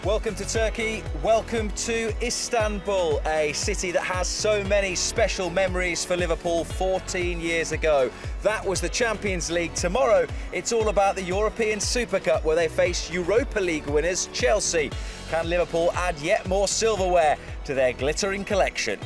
Welcome to Turkey, welcome to Istanbul, a city that has so many special memories for Liverpool 14 years ago. That was the Champions League. Tomorrow, it's all about the European Super Cup, where they face Europa League winners Chelsea. Can Liverpool add yet more silverware to their glittering collection?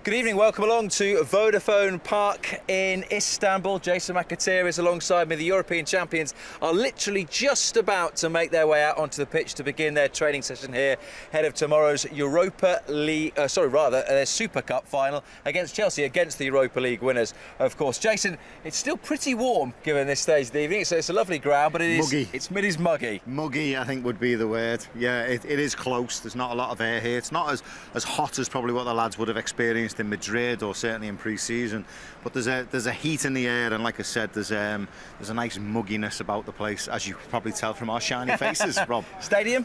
Good evening, welcome along to Vodafone Park in Istanbul. Jason McAteer is alongside me. The European champions are literally just about to make their way out onto the pitch to begin their training session here ahead of tomorrow's their Super Cup final against Chelsea, against the Europa League winners, of course. Jason, it's still pretty warm given this stage of the evening. It's a lovely ground, but it is muggy. Muggy, I think, would be the word. Yeah, it is close. There's not a lot of air here. It's not as hot as probably what the lads would have experienced in Madrid or certainly in pre-season, but there's a heat in the air, and like I said, there's a nice mugginess about the place, as you can probably tell from our shiny faces. Rob, stadium?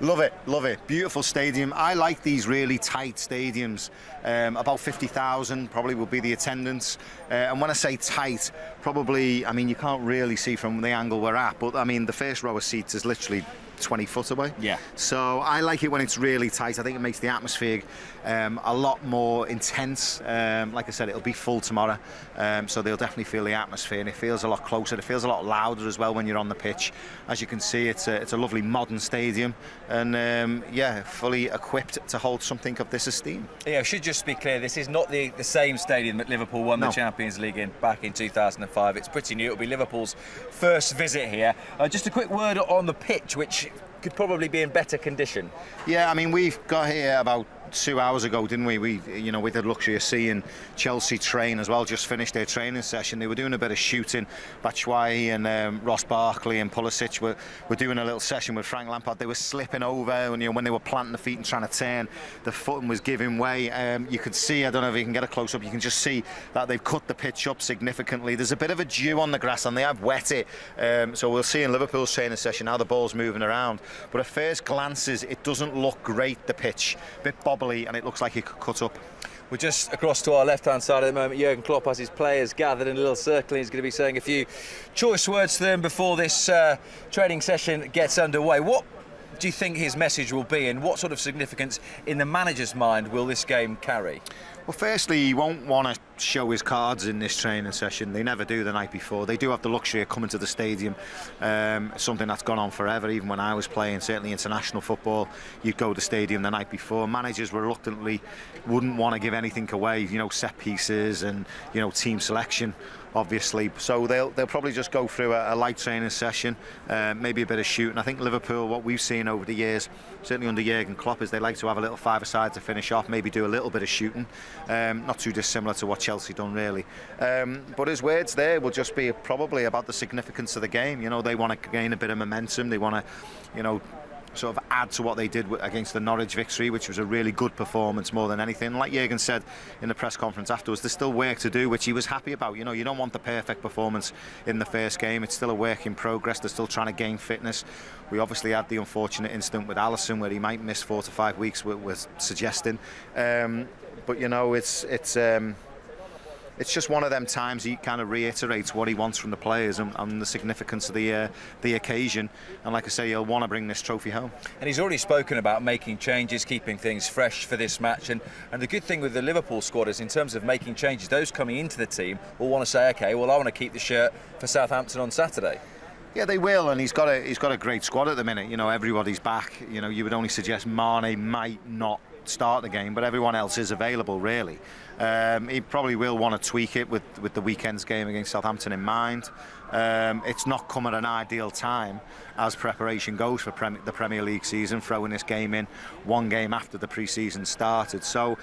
Love it. Beautiful stadium. I like these really tight stadiums. About 50,000 probably will be the attendance. And when I say tight, probably, I mean, you can't really see from the angle we're at, but I mean, the first row of seats is literally 20 foot away. Yeah. So I like it when it's really tight. I think it makes the atmosphere a lot more intense. Like I said, it'll be full tomorrow, so they'll definitely feel the atmosphere, and it feels a lot closer. It feels a lot louder as well when you're on the pitch. As you can see, it's a lovely modern stadium, and fully equipped to hold something of this esteem. Yeah, I should just be clear, this is not the same stadium that Liverpool won the Champions League in back in 2005. It's pretty new. It'll be Liverpool's first visit here. Just a quick word on the pitch, which could probably be in better condition. Yeah, I mean, we've got here about 2 hours ago, didn't we? We had the luxury of seeing Chelsea train as well. Just finished their training session. They were doing a bit of shooting. Batshuayi and Ross Barkley and Pulisic were doing a little session with Frank Lampard. They were slipping over, and when they were planting the feet and trying to turn, the footing was giving way. You could see, I don't know if you can get a close up, you can just see that they've cut the pitch up significantly. There's a bit of a dew on the grass, and they have wet it. So we'll see in Liverpool's training session how the ball's moving around. But at first glances, it doesn't look great, the pitch. A bit bobbly, and it looks like it could cut up. We're just across to our left-hand side at the moment. Jurgen Klopp has his players gathered in a little circle. He's going to be saying a few choice words to them before this training session gets underway. What do you think his message will be, and what sort of significance in the manager's mind will this game carry? Well, firstly, he won't want to show his cards in this training session. They never do the night before. They do have the luxury of coming to the stadium, something that's gone on forever. Even when I was playing, certainly international football, you'd go to the stadium the night before. Managers reluctantly wouldn't want to give anything away, set pieces and, team selection, obviously. So they'll probably just go through a light training session, maybe a bit of shooting. I think Liverpool, what we've seen over the years, certainly under Jurgen Klopp, is they like to have a little five-a-side to finish off, maybe do a little bit of shooting. Not too dissimilar to what Chelsea done, really. But his words there will just be probably about the significance of the game. They want to gain a bit of momentum. They want to, sort of add to what they did against the Norwich victory, which was a really good performance more than anything. Like Jurgen said in the press conference afterwards, there's still work to do, which he was happy about. You don't want the perfect performance in the first game. It's still a work in progress. They're still trying to gain fitness. We obviously had the unfortunate incident with Alisson where he might miss 4 to 5 weeks, we're suggesting. But it's just one of them times he kind of reiterates what he wants from the players and the significance of the occasion. And like I say, he'll want to bring this trophy home. And he's already spoken about making changes, keeping things fresh for this match. And the good thing with the Liverpool squad is, in terms of making changes, those coming into the team will want to say, OK, well, I want to keep the shirt for Southampton on Saturday. Yeah, they will, and he's got a great squad at the minute. Everybody's back. You would only suggest Mane might not start the game, but everyone else is available, really. He probably will want to tweak it with the weekend's game against Southampton in mind. It's not come at an ideal time as preparation goes for the Premier League season, throwing this game in one game after the pre-season started. So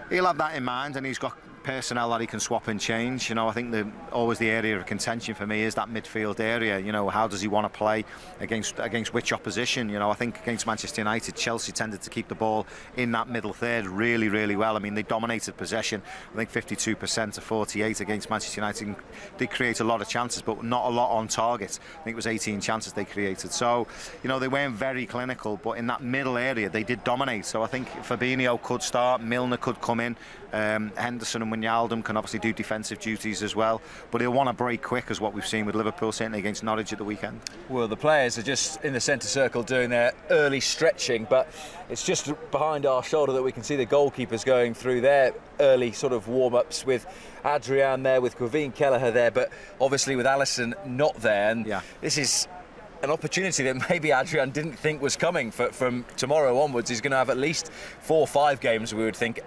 he'll have that in mind, and he's got personnel that he can swap and change. You know, I think always the area of contention for me is that midfield area. You know, how does he want to play against which opposition? You know, I think against Manchester United, Chelsea tended to keep the ball in that middle third really, really well. I mean, they dominated possession. I think 52% to 48 against Manchester United. They create a lot of chances, but not a lot on target. I think it was 18 chances they created. So, you know, they weren't very clinical, but in that middle area, they did dominate. So I think Fabinho could start, Milner could come in, Henderson and Wijnaldum can obviously do defensive duties as well, but he'll want to break quick, as what we've seen with Liverpool, certainly against Norwich at the weekend. Well, the players are just in the centre circle doing their early stretching, but it's just behind our shoulder that we can see the goalkeepers going through their early sort of warm-ups, with Adrian there, with Kevin Kelleher there, but obviously with Alisson not there. And this is an opportunity that maybe Adrian didn't think was coming. From tomorrow onwards, he's going to have at least 4 or 5 games, we would think,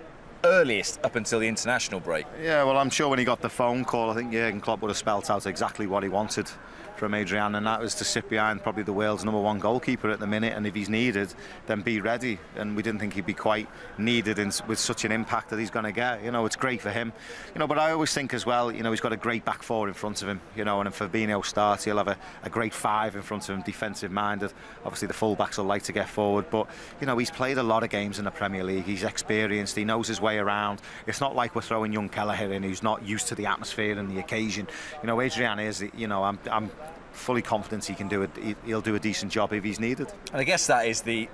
earliest up until the international break. Yeah, well, I'm sure when he got the phone call, I think Jurgen Klopp would have spelt out exactly what he wanted from Adrian, and that was to sit behind probably the world's #1 goalkeeper at the minute, and if he's needed, then be ready. And we didn't think he'd be quite needed with such an impact that he's going to get. You know, it's great for him. You know, but I always think as well, you know, he's got a great back four in front of him. You know, and if Fabinho starts, he'll have a great 5 in front of him, defensive minded. Obviously, the full-backs will like to get forward, but you know, he's played a lot of games in the Premier League. He's experienced. He knows his way around. It's not like we're throwing young Kelleher in who's not used to the atmosphere and the occasion. You know, Adrian is. You know, I'm fully confident he can do it. He'll do a decent job if he's needed. And I guess that is the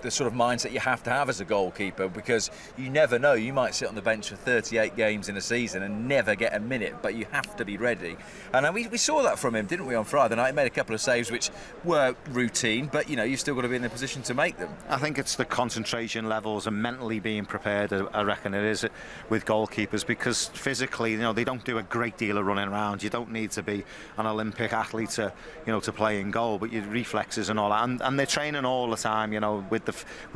sort of mindset you have to have as a goalkeeper, because you never know, you might sit on the bench for 38 games in a season and never get a minute, but you have to be ready. And we saw that from him, didn't we, on Friday night? He made a couple of saves which were routine, but you know, you've still got to be in the position to make them. I think it's the concentration levels and mentally being prepared, I reckon it is, with goalkeepers, because physically, you know, they don't do a great deal of running around. You don't need to be an Olympic athlete to, you know, to play in goal, but your reflexes and all that, and they're training all the time, you know, with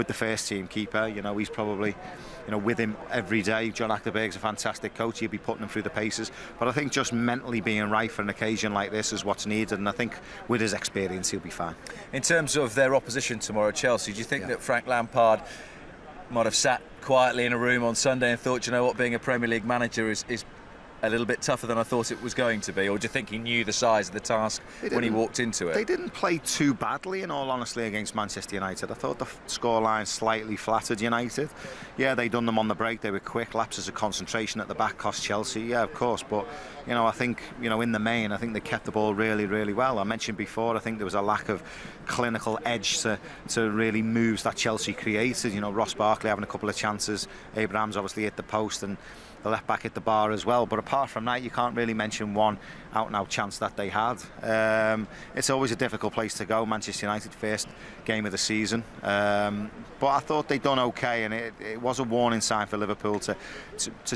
the first team keeper. You know, he's probably, you know, with him every day. John Achterberg's a fantastic coach. He'll be putting him through the paces, but I think just mentally being right for an occasion like this is what's needed, and I think with his experience he'll be fine. In terms of their opposition tomorrow, Chelsea, do you think that Frank Lampard might have sat quietly in a room on Sunday and thought, you know what, being a Premier League manager is a little bit tougher than I thought it was going to be? Or do you think he knew the size of the task when he walked into it? They didn't play too badly, in all honesty, against Manchester United. I thought the scoreline slightly flattered United. Yeah, they done them on the break. They were quick. Lapses of concentration at the back cost Chelsea. Yeah, of course. But, you know, I think, you know, in the main, I think they kept the ball really, really well. I mentioned before, I think there was a lack of clinical edge to really moves that Chelsea created. You know, Ross Barkley having a couple of chances. Abrahams obviously hit the post, and the left back hit the bar as well. But apart from that, you can't really mention one out-and-out chance that they had. It's always a difficult place to go, Manchester United, first game of the season. But I thought they'd done okay, and it was a warning sign for Liverpool to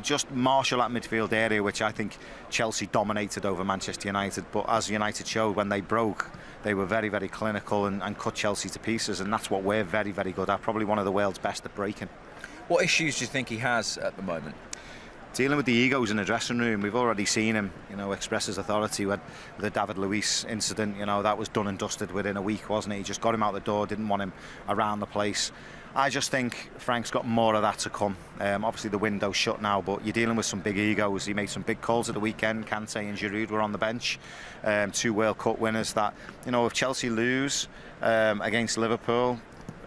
just marshal that midfield area, which I think Chelsea dominated over Manchester United. But as United showed, when they broke, they were very, very clinical and cut Chelsea to pieces, and that's what we're very, very good at. Probably one of the world's best at breaking. What issues do you think he has at the moment? Dealing with the egos in the dressing room. We've already seen him, you know, express his authority with the David Luiz incident. You know, that was done and dusted within a week, wasn't it? He just got him out the door, didn't want him around the place. I just think Frank's got more of that to come. Obviously the window's shut now, but you're dealing with some big egos. He made some big calls at the weekend. Kante and Giroud were on the bench, 2 World Cup winners. That, you know, if Chelsea lose against Liverpool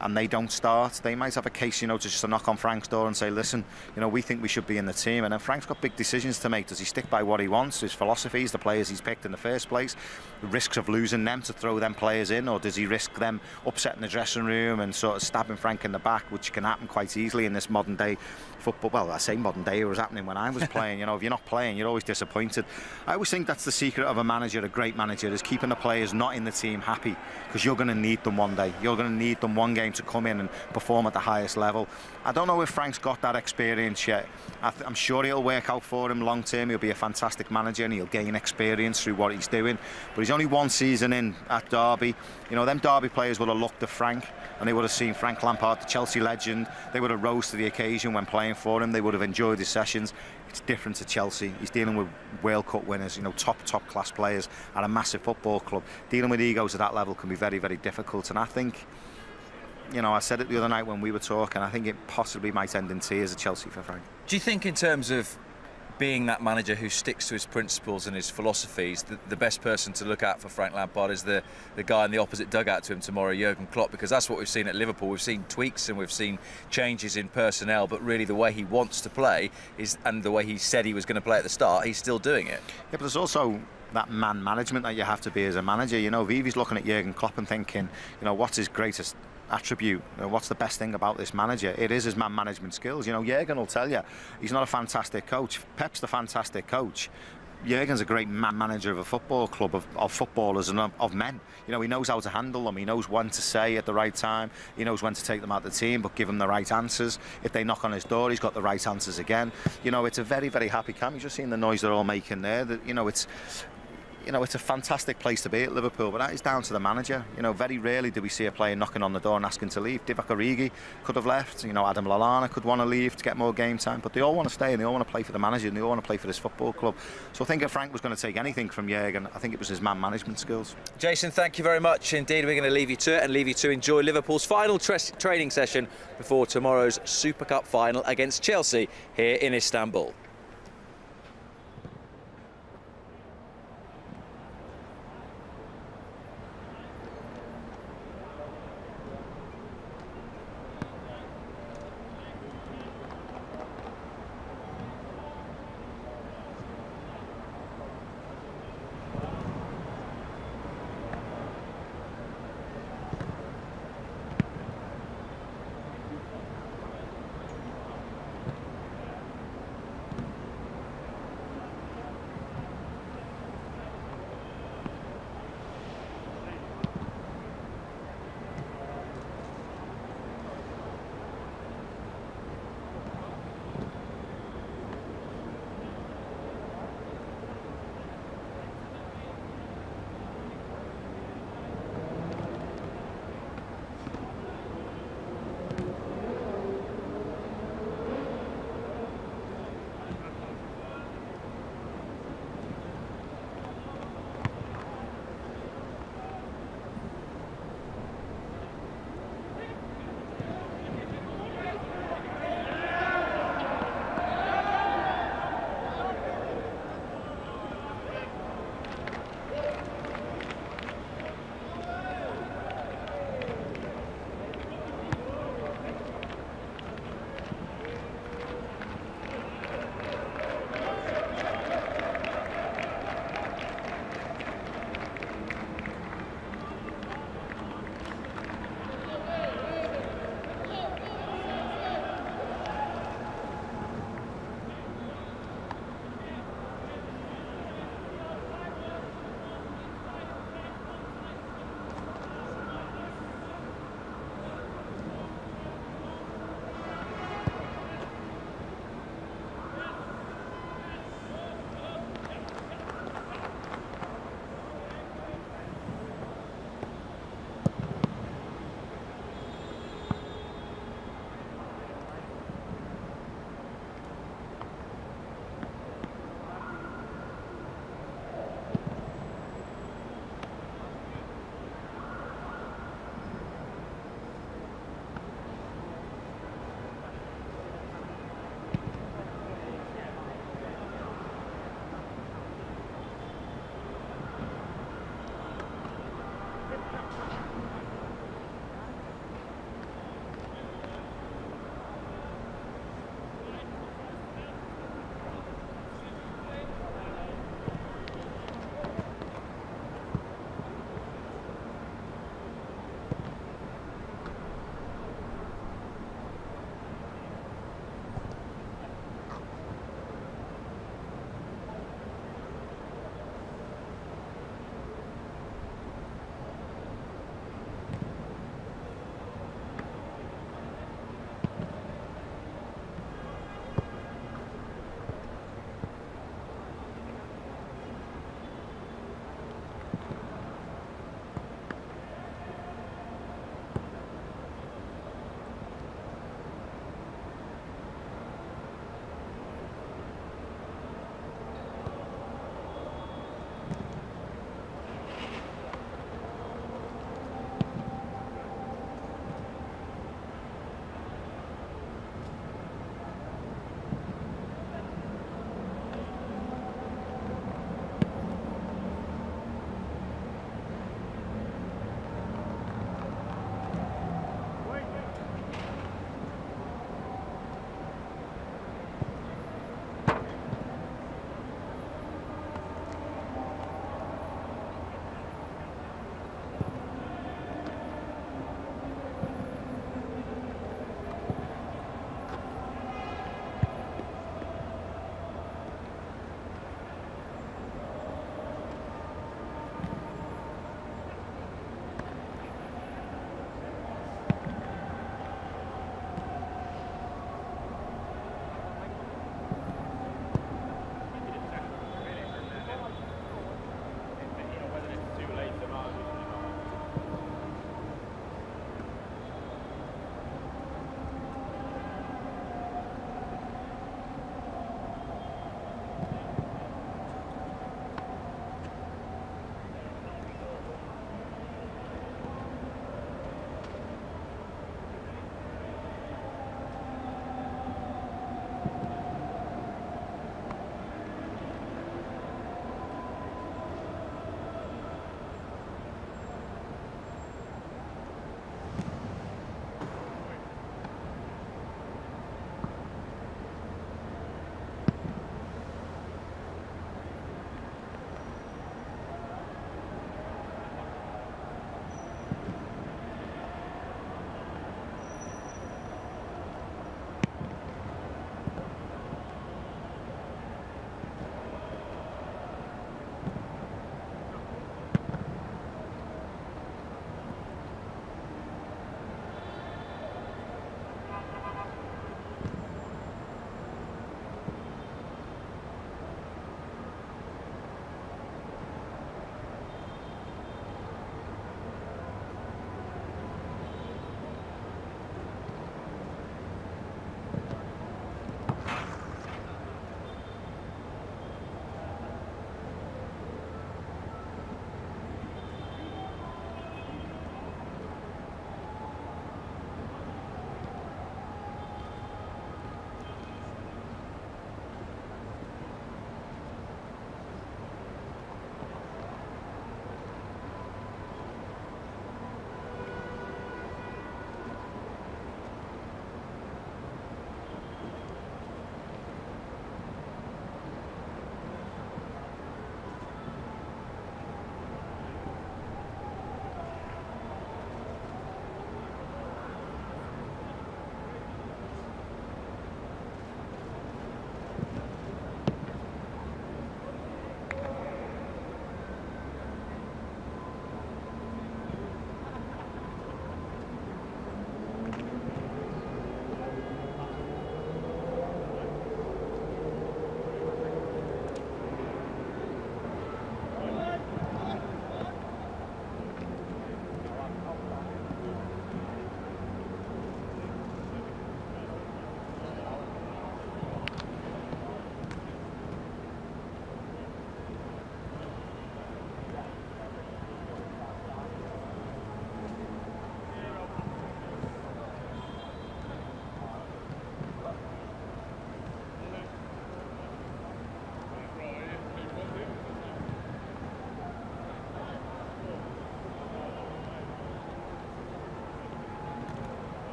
and they don't start, they might have a case, you know, to just knock on Frank's door and say, listen, you know, we think we should be in the team. And then Frank's got big decisions to make. Does he stick by what he wants, his philosophies, the players he's picked in the first place, the risks of losing them to throw them players in, or does he risk them upsetting the dressing room and sort of stabbing Frank in the back, which can happen quite easily in this modern day football? Well, I say modern day, it was happening when I was playing. You know, if you're not playing, you're always disappointed. I always think that's the secret of a manager, a great manager, is keeping the players not in the team happy, because you're going to need them one day. You're going to need them one game to come in and perform at the highest level. I don't know if Frank's got that experience yet. I'm sure it'll work out for him long term. He'll be a fantastic manager and he'll gain experience through what he's doing. But he's only one season in at Derby. You know, them Derby players would have looked at Frank and they would have seen Frank Lampard, the Chelsea legend. They would have rose to the occasion when playing for him. They would have enjoyed his sessions. It's different to Chelsea. He's dealing with World Cup winners, you know, top class players at a massive football club. Dealing with egos at that level can be very, very difficult. And I think, you know, I said it the other night when we were talking, I think it possibly might end in tears at Chelsea for Frank. Do you think in terms of being that manager who sticks to his principles and his philosophies, the best person to look at for Frank Lampard is the guy in the opposite dugout to him tomorrow, Jurgen Klopp, because that's what we've seen at Liverpool. We've seen tweaks and we've seen changes in personnel, but really the way he wants to play and the way he said he was going to play at the start, he's still doing it. Yeah, but there's also that man management that you have to be as a manager. You know, Vivi's looking at Jurgen Klopp and thinking, you know, what's his greatest attribute? What's the best thing about this manager? It is his man management skills. You know, Jurgen will tell you he's not a fantastic coach. Pep's the fantastic coach. Jurgen's a great man manager of a football club, of footballers and of men. You know, he knows how to handle them. He knows when to say at the right time. He knows when to take them out of the team, but give them the right answers. If they knock on his door, he's got the right answers again. You know, it's a very, very happy camp. You've just seen the noise they're all making there. That, you know, it's a fantastic place to be at Liverpool, but that is down to the manager. You know, very rarely do we see a player knocking on the door and asking to leave. Divock Origi could have left. You know, Adam Lallana could want to leave to get more game time, but they all want to stay and they all want to play for the manager and they all want to play for this football club. So I think if Frank was going to take anything from Jurgen, I think it was his man management skills. Jason, thank you very much indeed. We're going to leave you to it and leave you to enjoy Liverpool's final training session before tomorrow's Super Cup final against Chelsea here in Istanbul.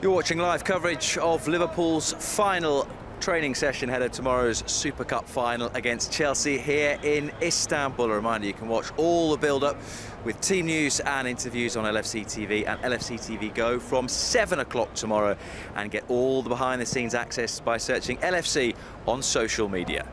You're watching live coverage of Liverpool's final training session ahead of tomorrow's Super Cup final against Chelsea here in Istanbul. A reminder, you can watch all the build-up with team news and interviews on LFC TV and LFC TV Go from 7 o'clock tomorrow, and get all the behind-the-scenes access by searching LFC on social media.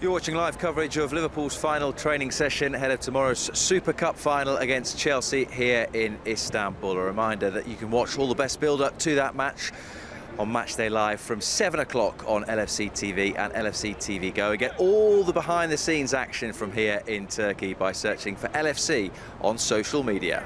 You're watching live coverage of Liverpool's final training session ahead of tomorrow's Super Cup final against Chelsea here in Istanbul. A reminder that you can watch all the best build-up to that match on Matchday Live from 7 o'clock on LFC TV and LFC TV Go, and get all the behind-the-scenes action from here in Turkey by searching for LFC on social media.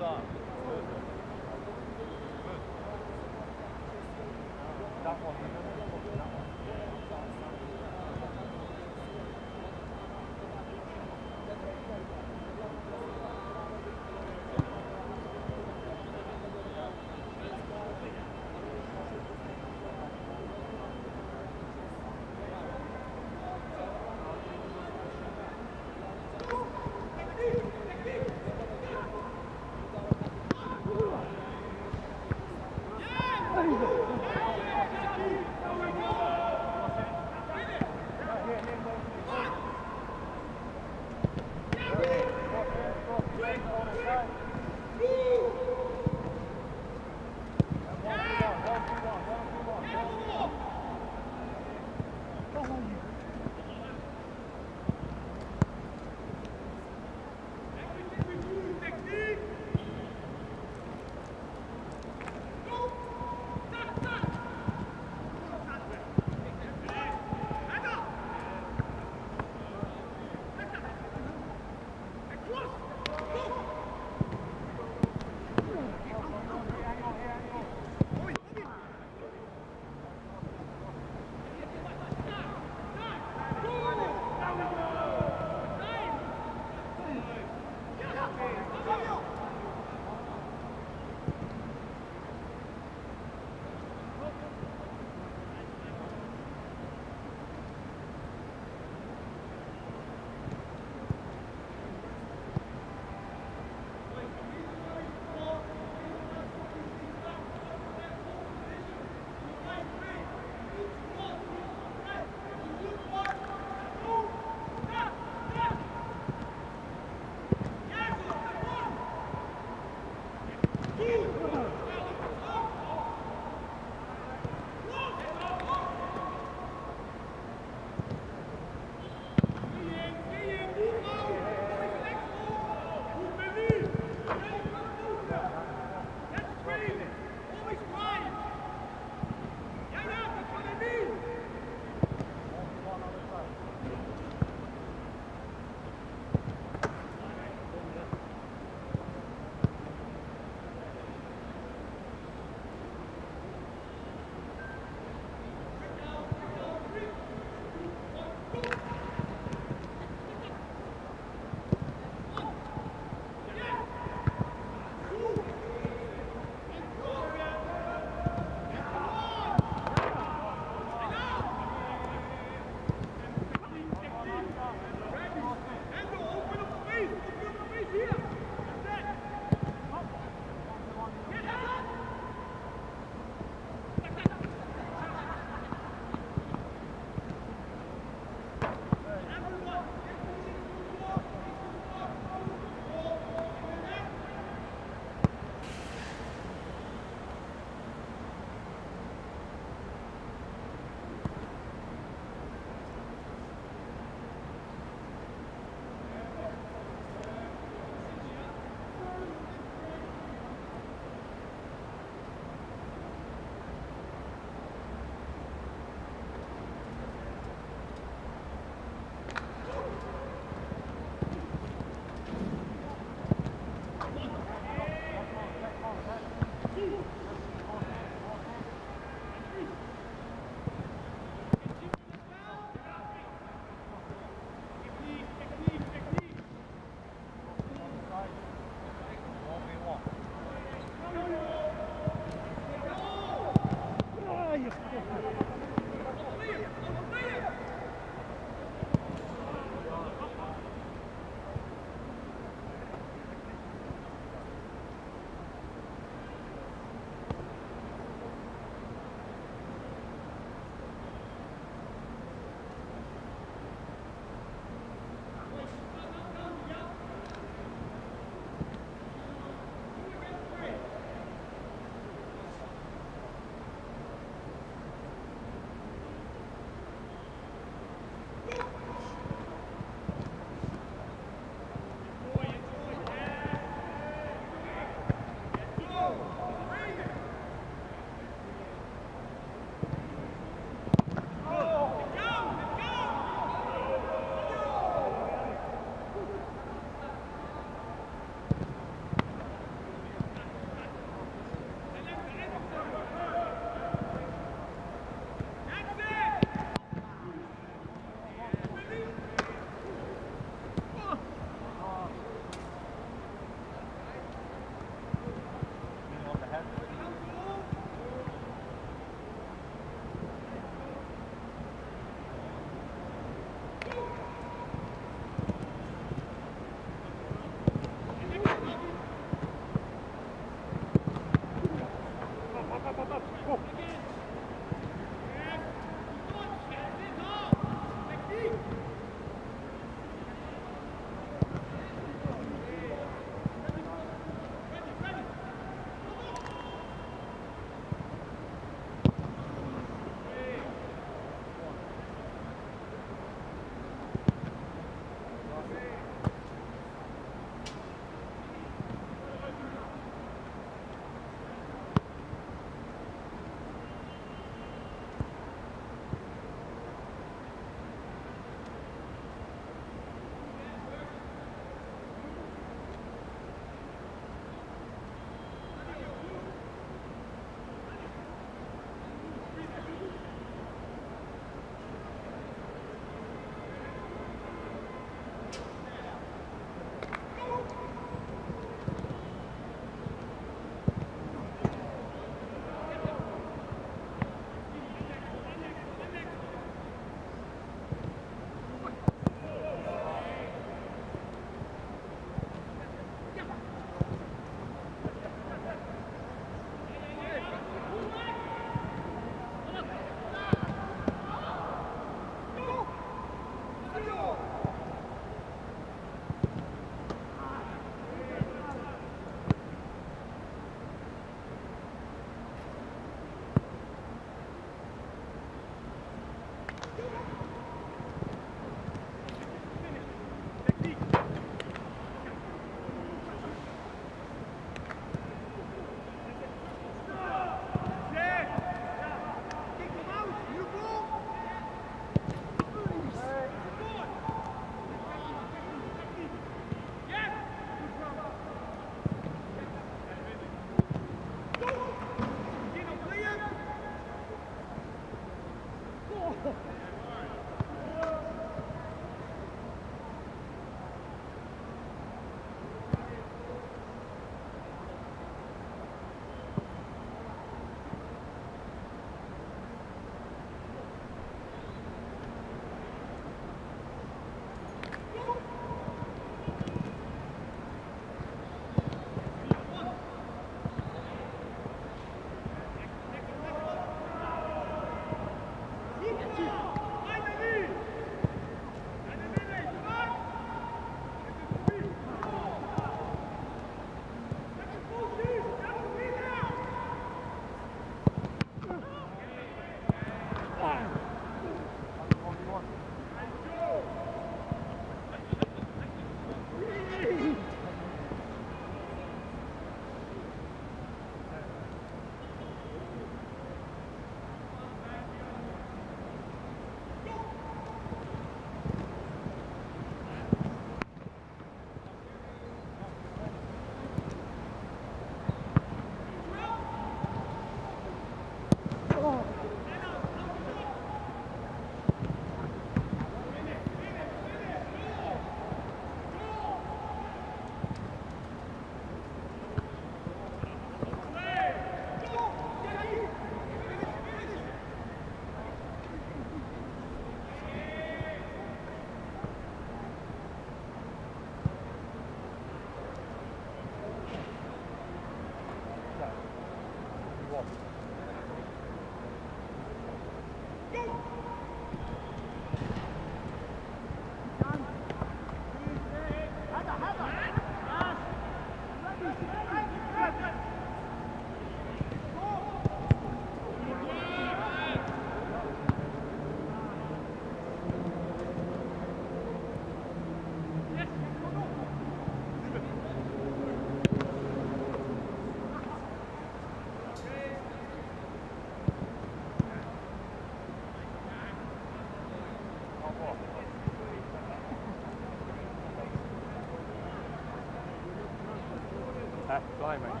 Blimey.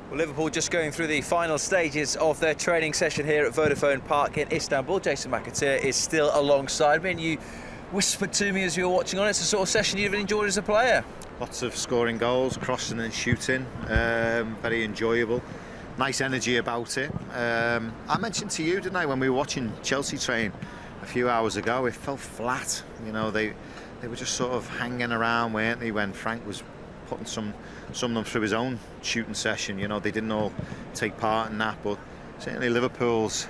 Well, Liverpool just going through the final stages of their training session here at Vodafone Park in Istanbul. Jason McAteer is still alongside me, and you whispered to me as you were watching on, it's the sort of session you've enjoyed as a player. Lots of scoring goals, crossing and shooting, very enjoyable. Nice energy about it. I mentioned to you, didn't I, when we were watching Chelsea train a few hours ago, it felt flat. You know, they were just sort of hanging around, weren't they, when Frank was putting some of them through his own shooting session. You know, they didn't all take part in that, but certainly Liverpool's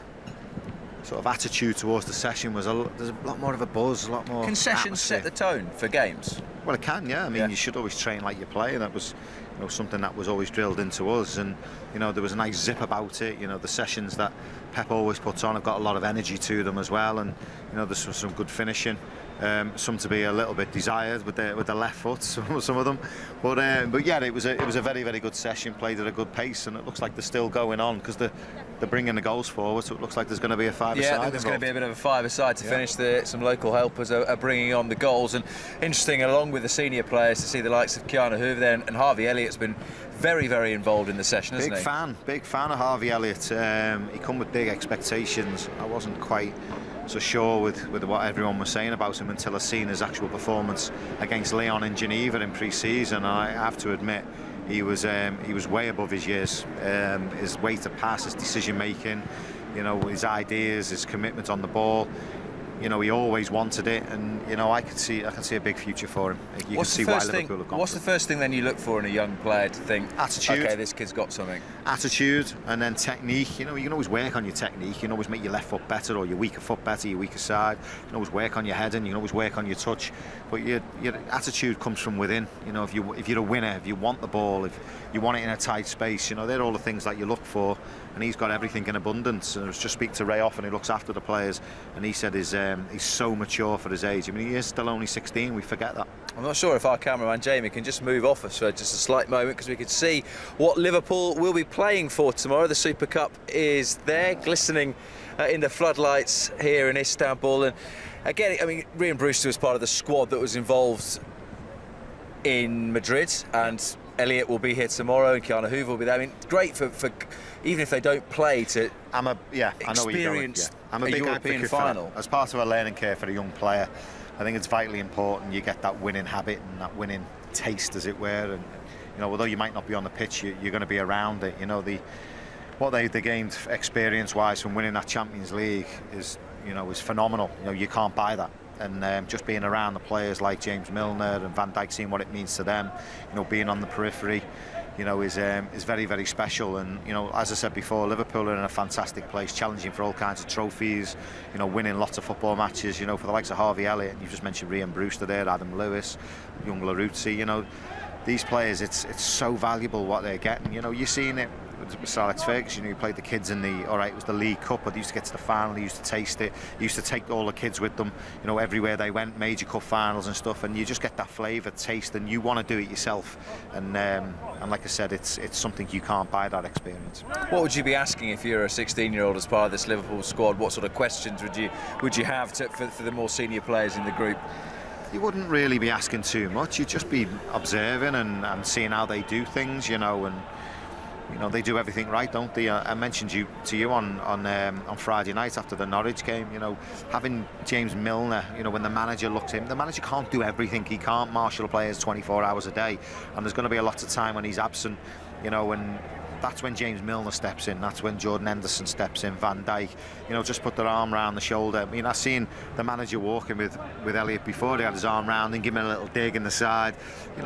sort of attitude towards the session was there's a lot more of a buzz, a lot more Concessions atmosphere. set the tone for games. Well, it can, yeah. I mean, you should always train like you play, and that was, you know, something that was always drilled into us. And you know, there was a nice zip about it. You know, the sessions that Pep always puts on have got a lot of energy to them as well, and you know, there's some good finishing. Some to be a little bit desired with the left foot, some of them, but yeah, it was a very, very good session, played at a good pace, and it looks like they're still going on because they're bringing the goals forward, so it looks like there's going to be a five-a-side. Yeah, there's going to be a bit of a five-a-side to finish. Some local helpers are bringing on the goals, and interesting, along with the senior players, to see the likes of Keanu Hoover there, and Harvey Elliott's been very, very involved in the session, hasn't he? Big fan of Harvey Elliott. He come with big expectations. I wasn't quite so sure with what everyone was saying about him until I seen his actual performance against Lyon in Geneva in pre-season. I have to admit, he was way above his years. His way to pass, his decision making, you know, his ideas, his commitment on the ball. You know, he always wanted it, and you know, I can see a big future for him. You can see why Liverpool have gone. What's the first thing then you look for in a young player to think, attitude? Okay, this kid's got something. Attitude, and then technique. You know, you can always work on your technique. You can always make your left foot better, or your weaker foot better, your weaker side. You can always work on your heading. You can always work on your touch. But your attitude comes from within. You know, if you're a winner, if you want the ball, if you want it in a tight space, you know, they're all the things that you look for. And he's got everything in abundance. And I was just speaking to Ray often, who looks after the players, and he said he's so mature for his age. I mean, he is still only 16. We forget that. I'm not sure if our cameraman Jamie can just move off us for just a slight moment, because we could see what Liverpool will be playing for tomorrow. The Super Cup is there, glistening in the floodlights here in Istanbul. And again, I mean, Ryan Brewster was part of the squad that was involved in Madrid, and Elliot will be here tomorrow, and Keanu Hoover will be there. I mean, great for even if they don't play, to I know where you're going. experience I'm a big European advocate final. for that. As part of a learning curve for a young player, I think it's vitally important you get that winning habit and that winning taste, as it were. And although you might not be on the pitch, you're going to be around it. What they gained experience-wise from winning that Champions League is phenomenal. You can't buy that. And just being around the players like James Milner and Van Dijk, seeing what it means to them, being on the periphery, is very, very special. And as I said before, Liverpool are in a fantastic place, challenging for all kinds of trophies, winning lots of football matches, for the likes of Harvey Elliott, and you just mentioned Ryan Brewster there, Adam Lewis, young Laruzzi. These players, it's so valuable what they're getting. You're seeing it with Sir Alex Ferguson. He played the kids in it was the League Cup, but they used to get to the final, they used to taste it, they used to take all the kids with them, everywhere they went, major cup finals and stuff, and you just get that flavour, taste, and you want to do it yourself. And like I said, it's something you can't buy, that experience. What would you be asking if you're a 16-year-old as part of this Liverpool squad? What sort of questions would you have for the more senior players in the group? You wouldn't really be asking too much. You'd just be observing and seeing how they do things, and they do everything right, don't they? I mentioned to you on Friday night after the Norwich game. Having James Milner, when the manager looks at him, the manager can't do everything. He can't marshal players 24 hours a day, and there's going to be a lot of time when he's absent. And that's when James Milner steps in. That's when Jordan Henderson steps in. Van Dijk, just put their arm around the shoulder. I mean, I've seen the manager walking with Elliot before. He had his arm round and give him a little dig in the side.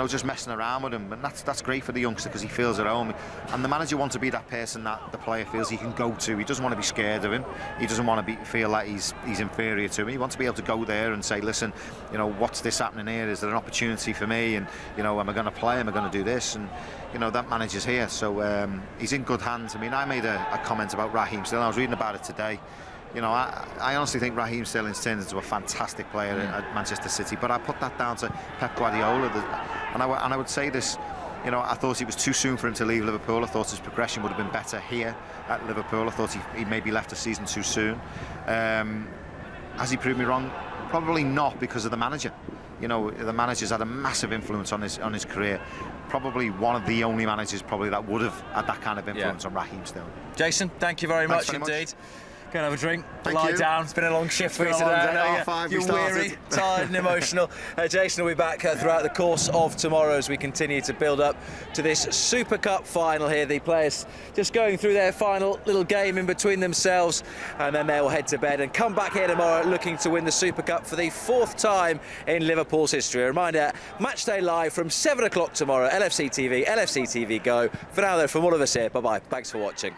Just messing around with him. And that's great for the youngster, because he feels at home. And the manager wants to be that person that the player feels he can go to. He doesn't want to be scared of him. He doesn't want to feel like he's inferior to him. He wants to be able to go there and say, listen, what's this happening here? Is there an opportunity for me? And am I going to play? Am I going to do this? And that manager's here, so he's in good hands. I mean, I made a comment about Raheem Sterling. I was reading about it today. I honestly think Raheem Sterling's turned into a fantastic player at Manchester City, but I put that down to Pep Guardiola. And I would say this, I thought it was too soon for him to leave Liverpool. I thought his progression would have been better here at Liverpool. I thought he maybe left the season too soon. Has he proved me wrong? Probably not, because of the manager. The manager's had a massive influence on his career. Probably one of the only managers that would have had that kind of influence on Raheem Sterling. Jason, thank you very much indeed. Go and have a drink, lie down. It's been a long shift for you today. You're weary, tired and emotional. Jason will be back throughout the course of tomorrow as we continue to build up to this Super Cup final here. The players just going through their final little game in between themselves, and then they'll head to bed and come back here tomorrow looking to win the Super Cup for the 4th time in Liverpool's history. A reminder, Match Day live from 7 o'clock tomorrow, LFC TV, LFC TV Go. For now though, from all of us here, bye-bye. Thanks for watching.